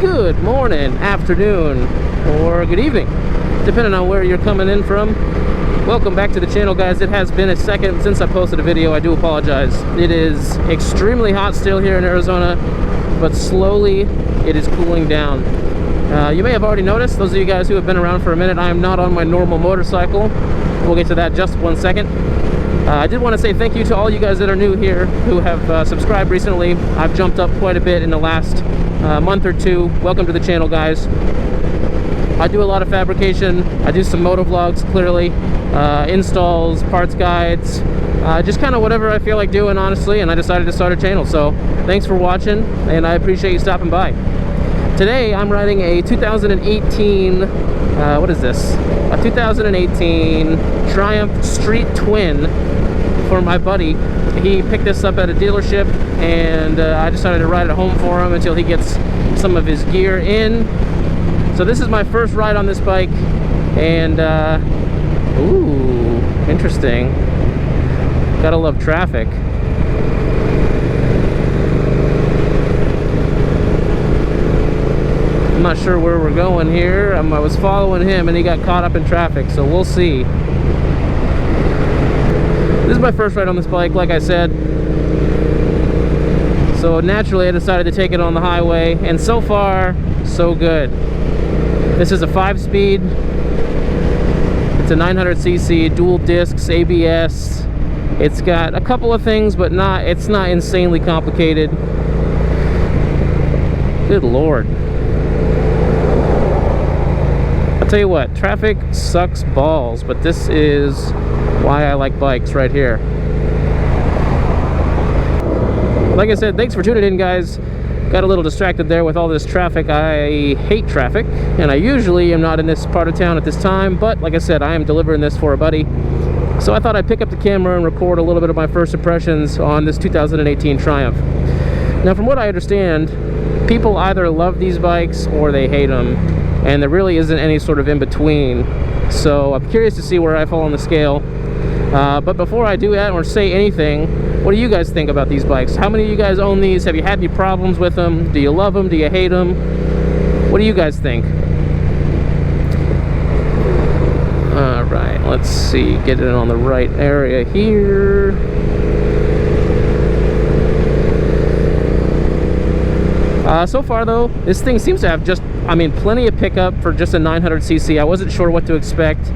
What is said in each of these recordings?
good morning, afternoon, or good evening, depending on where you're coming in from. Welcome back to the channel, guys. It has been a second since I posted a video. I do apologize. It is extremely hot still here in Arizona, but slowly it is cooling down. You may have already noticed, those of you guys who have been around for a minute, I am not on my normal motorcycle. We'll get to that just 1 second. I did want to say thank you to all you guys that are new here who have subscribed recently. I've jumped up quite a bit in the last month or two. Welcome to the channel, guys. I do a lot of fabrication. I do some moto vlogs, clearly, installs, parts guides, just kind of whatever I feel like doing, honestly, and I decided to start a channel. So thanks for watching, and I appreciate you stopping by. Today I'm riding a 2018 what is this? A 2018 Triumph Street Twin for my buddy. He picked this up at a dealership, and I decided to ride it home for him until he gets some of his gear in. So this is my first ride on this bike, and ooh, interesting. Gotta love traffic. I'm not sure where we're going here. I was following him and he got caught up in traffic, so we'll see. This is my first ride on this bike, like I said. So naturally I decided to take it on the highway, and so far, so good. This is a 5-speed. It's a 900cc, dual discs, ABS. It's got a couple of things, but it's not insanely complicated. Good Lord. I'll tell you what, traffic sucks balls, but this is why I like bikes right here. Like I said, thanks for tuning in, guys. Got a little distracted there with all this traffic. I hate traffic, and I usually am not in this part of town at this time, but like I said, I am delivering this for a buddy. So I thought I'd pick up the camera and record a little bit of my first impressions on this 2018 Triumph. Now, from what I understand, people either love these bikes or they hate them, and there really isn't any sort of in-between. So I'm curious to see where I fall on the scale. But before I do that or say anything, what do you guys think about these bikes? How many of you guys own these? Have you had any problems with them? Do you love them? Do you hate them? What do you guys think? Alright, let's see. Get it on the right area here. So far though, this thing seems to have plenty of pickup for just a 900cc. I wasn't sure what to expect.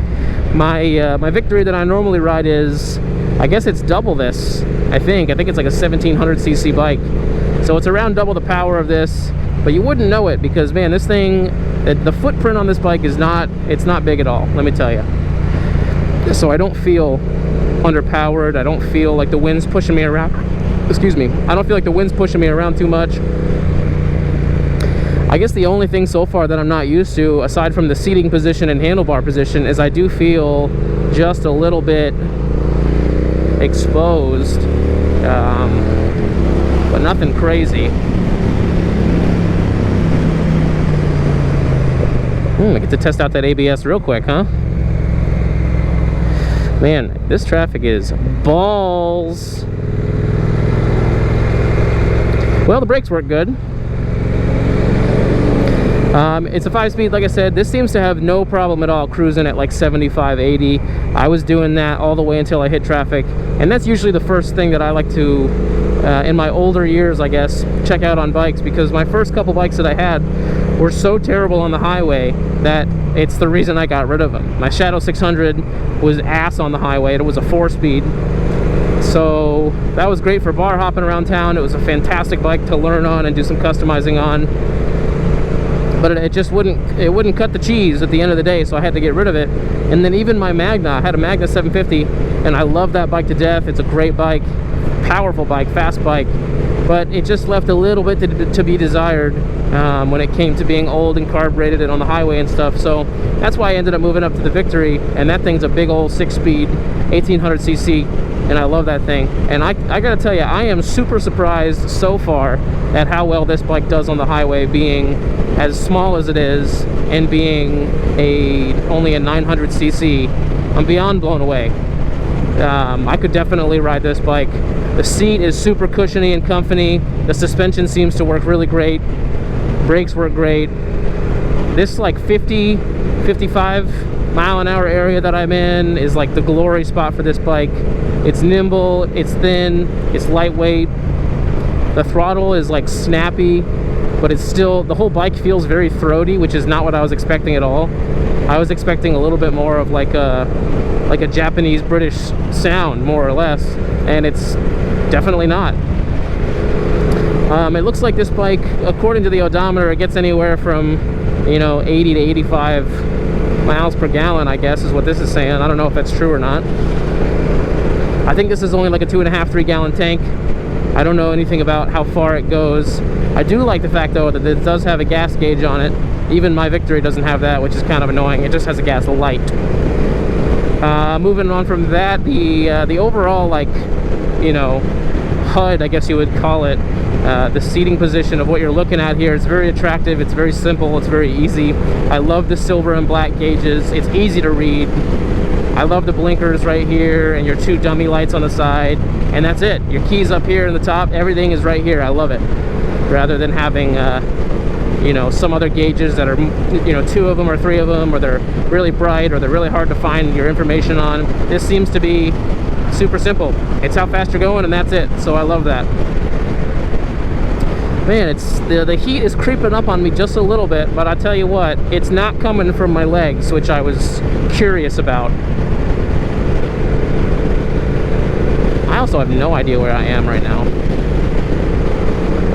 My Victory that I normally ride is, I guess it's double this. I think it's like a 1700cc bike. So it's around double the power of this, but you wouldn't know it because, man, this thing, the footprint on this bike is not big at all, let me tell you. So I don't feel underpowered. I don't feel like the wind's pushing me around. Excuse me. I don't feel like the wind's pushing me around too much. I guess the only thing so far that I'm not used to, aside from the seating position and handlebar position, is I do feel just a little bit exposed, but nothing crazy. I get to test out that ABS real quick, huh? Man, this traffic is balls. Well, the brakes work good. It's a 5-speed, like I said. This seems to have no problem at all cruising at like 75, 80. I was doing that all the way until I hit traffic, and that's usually the first thing that I like to, in my older years, I guess, check out on bikes, because my first couple bikes that I had were so terrible on the highway that it's the reason I got rid of them. My Shadow 600 was ass on the highway. It was a 4-speed. So that was great for bar hopping around town. It was a fantastic bike to learn on and do some customizing on. But it just wouldn't cut the cheese at the end of the day, so I had to get rid of it. And then even my Magna, I had a Magna 750, and I love that bike to death. It's a great bike, powerful bike, fast bike, but it just left a little bit to be desired when it came to being old and carbureted and on the highway and stuff. So that's why I ended up moving up to the Victory, and that thing's a big old 6-speed 1800cc, and I love that thing. And I gotta tell you, I am super surprised so far at how well this bike does on the highway, being as small as it is and being only a 900cc. I'm beyond blown away. I could definitely ride this bike. The seat is super cushiony and comfy. The suspension seems to work really great. Brakes work great. This like 50, 55 mile an hour area that I'm in is like the glory spot for this bike. It's nimble, it's thin, it's lightweight. The throttle is like snappy, but it's still, the whole bike feels very throaty, which is not what I was expecting at all. I was expecting a little bit more of like a Japanese British sound, more or less, and it's definitely not. It looks like this bike, according to the odometer, it gets anywhere from, you know, 80 to 85 miles per gallon, I guess is what this is saying. I don't know if that's true or not. I think this is only like a 2.5, 3 gallon tank. I don't know anything about how far it goes. I do like the fact though that it does have a gas gauge on it. Even my Victory doesn't have that, which is kind of annoying. It just has a gas light. Moving on from that, the overall, like, you know, HUD, I guess you would call it, the seating position of what you're looking at here, it's very attractive, it's very simple, it's very easy. I love the silver and black gauges, it's easy to read. I love the blinkers right here and your 2 dummy lights on the side, and that's it. Your keys up here in the top, everything is right here. I love it. Rather than having you know, some other gauges that are, you know, 2 of them or 3 of them, or they're really bright, or they're really hard to find your information on. This seems to be super simple. It's how fast you're going, and that's it. So I love that. Man, it's the heat is creeping up on me just a little bit, but I tell you what, it's not coming from my legs, which I was curious about. I also have no idea where I am right now,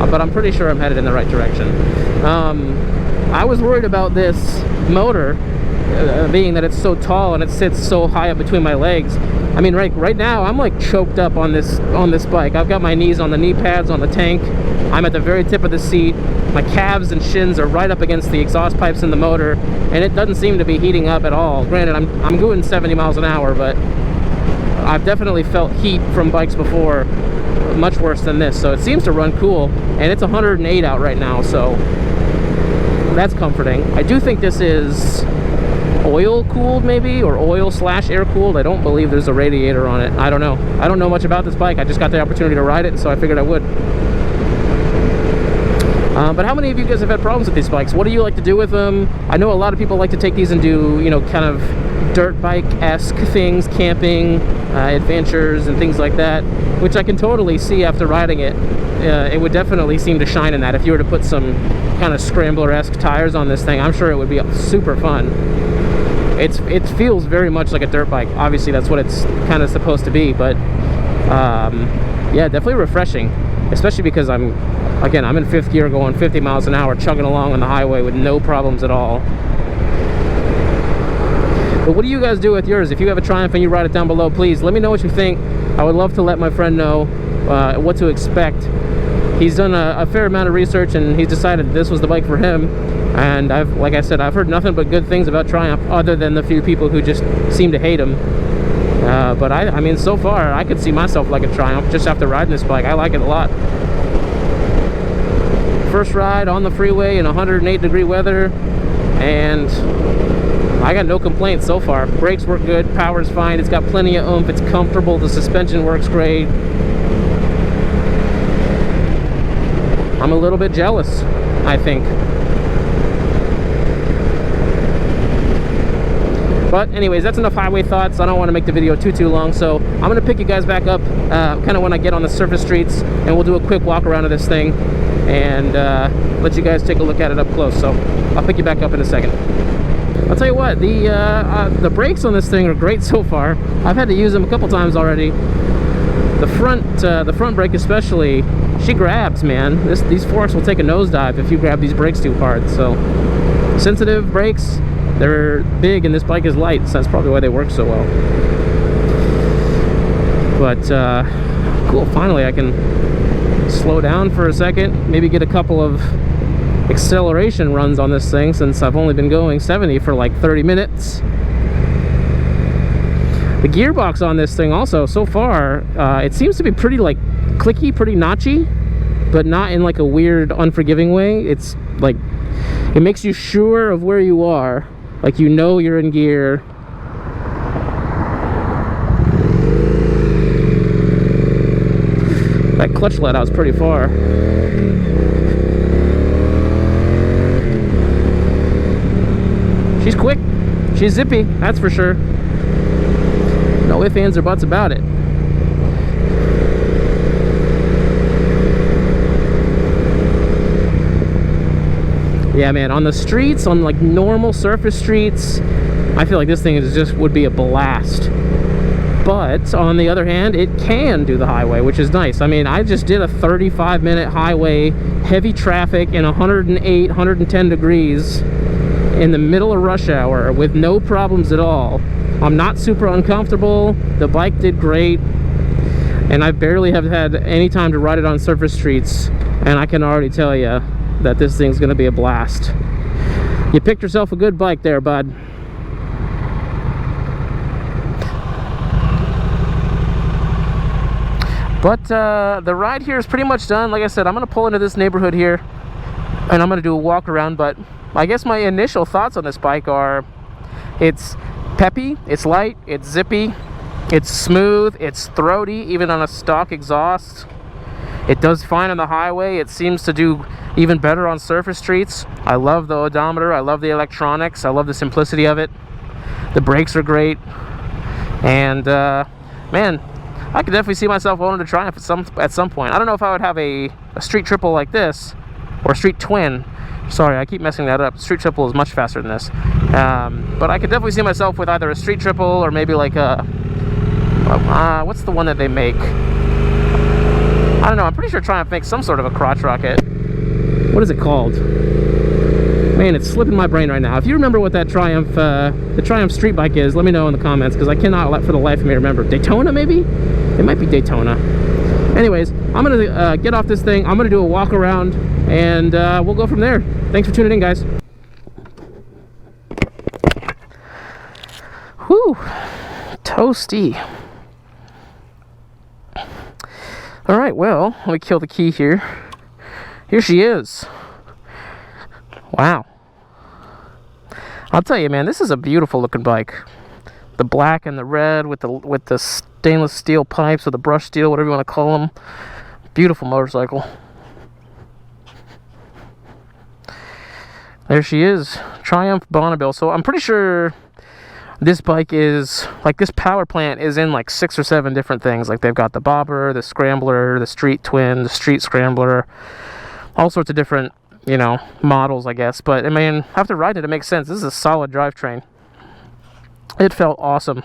but I'm pretty sure I'm headed in the right direction. I was worried about this motor, being that it's so tall and it sits so high up between my legs. I mean, right now I'm like choked up on this bike. I've got my knees on the knee pads on the tank. I'm at the very tip of the seat. My calves and shins are right up against the exhaust pipes in the motor, and it doesn't seem to be heating up at all. Granted, I'm going 70 miles an hour, but I've definitely felt heat from bikes before, much worse than this. So it seems to run cool, and it's 108 out right now, so that's comforting. I do think this is oil cooled, maybe, or oil / air cooled. I don't believe there's a radiator on it. I don't know. I don't know much about this bike. I just got the opportunity to ride it, so I figured I would. But how many of you guys have had problems with these bikes? What do you like to do with them? I know a lot of people like to take these and do, you know, kind of dirt bike-esque things, camping, adventures, and things like that, which I can totally see after riding it. It would definitely seem to shine in that. If you were to put some kind of scrambler-esque tires on this thing, I'm sure it would be super fun. It feels very much like a dirt bike. Obviously, that's what it's kind of supposed to be, but yeah, definitely refreshing, especially because I'm in 5th gear going 50 miles an hour, chugging along on the highway with no problems at all. But what do you guys do with yours? If you have a Triumph and you ride it down below, please let me know what you think. I would love to let my friend know what to expect. He's done a fair amount of research, and he's decided this was the bike for him. And like I said, I've heard nothing but good things about Triumph, other than the few people who just seem to hate him. But I mean, so far, I could see myself like a Triumph just after riding this bike. I like it a lot. First ride on the freeway in 108-degree weather, and I got no complaints so far. Brakes work good, power's fine, it's got plenty of oomph, it's comfortable, the suspension works great. I'm a little bit jealous, I think. But anyways, that's enough highway thoughts. I don't want to make the video too long, so I'm going to pick you guys back up kind of when I get on the surface streets, and we'll do a quick walk around of this thing and let you guys take a look at it up close. So I'll pick you back up in a second. I'll tell you what, the brakes on this thing are great so far. I've had to use them a couple times already. The front brake especially, she grabs, man. These forks will take a nosedive if you grab these brakes too hard. So sensitive brakes, they're big, and this bike is light, so that's probably why they work so well. But cool, finally I can slow down for a second, maybe get a couple of acceleration runs on this thing, since I've only been going 70 for like 30 minutes. The gearbox on this thing also, so far, it seems to be pretty like clicky, pretty notchy, but not in like a weird, unforgiving way. It's like, it makes you sure of where you are, like you know you're in gear. That clutch let out was pretty far. She's zippy, that's for sure. No ifs, ands, or buts about it. Yeah, man, on the streets, on like normal surface streets, I feel like this thing is just would be a blast. But on the other hand, it can do the highway, which is nice. I mean, I just did a 35-minute highway, heavy traffic in 108, 110 degrees in the middle of rush hour with no problems at all. I'm not super uncomfortable. The bike did great, and I barely have had any time to ride it on surface streets, and I can already tell you that this thing's gonna be a blast. You picked yourself a good bike there, bud. But the ride here is pretty much done. Like I said, I'm gonna pull into this neighborhood here and I'm gonna do a walk around. But I guess my initial thoughts on this bike are, it's peppy, it's light, it's zippy, it's smooth, it's throaty even on a stock exhaust. It does fine on the highway. It seems to do even better on surface streets. I love the odometer, I love the electronics, I love the simplicity of it. The brakes are great, and man, I could definitely see myself owning a Triumph at some point. I don't know if I would have a street triple like this, or a street twin. Sorry, I keep messing that up. Street triple is much faster than this. But I could definitely see myself with either a street triple or maybe like a what's the one that they make? I don't know, I'm pretty sure Triumph makes some sort of a crotch rocket. What is it called? Man, it's slipping my brain right now. If you remember what that Triumph, the Triumph street bike is, let me know in the comments, because I cannot for the life of me remember. Daytona, maybe? It might be Daytona. Anyways, I'm gonna get off this thing. I'm gonna do a walk around, and we'll go from there. Thanks for tuning in, guys. Whew, toasty. All right, well, let me kill the key here. Here she is. Wow. I'll tell you, man, this is a beautiful looking bike. The black and the red with the stainless steel pipes or the brushed steel, whatever you want to call them. Beautiful motorcycle. There she is, Triumph Bonneville. So I'm pretty sure this bike is, like, this power plant is in like 6 or 7 different things. Like, they've got the bobber, the scrambler, the street twin, the street scrambler, all sorts of different, you know, models, I guess. But I mean, after riding it, it makes sense. This is a solid drivetrain. It felt awesome.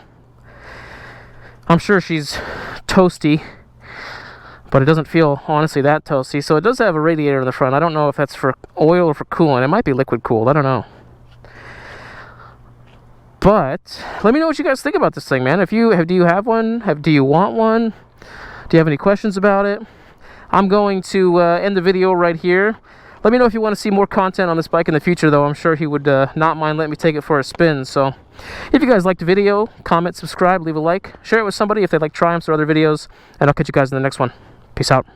I'm sure she's toasty, but it doesn't feel, honestly, that toasty. So it does have a radiator in the front. I don't know if that's for oil or for coolant. It might be liquid cooled. I don't know. But let me know what you guys think about this thing, man. Do you have one? Do you want one? Do you have any questions about it? I'm going to end the video right here. Let me know if you want to see more content on this bike in the future, though. I'm sure he would not mind letting me take it for a spin. So if you guys liked the video, comment, subscribe, leave a like, share it with somebody if they like Triumphs or other videos, and I'll catch you guys in the next one. Peace out.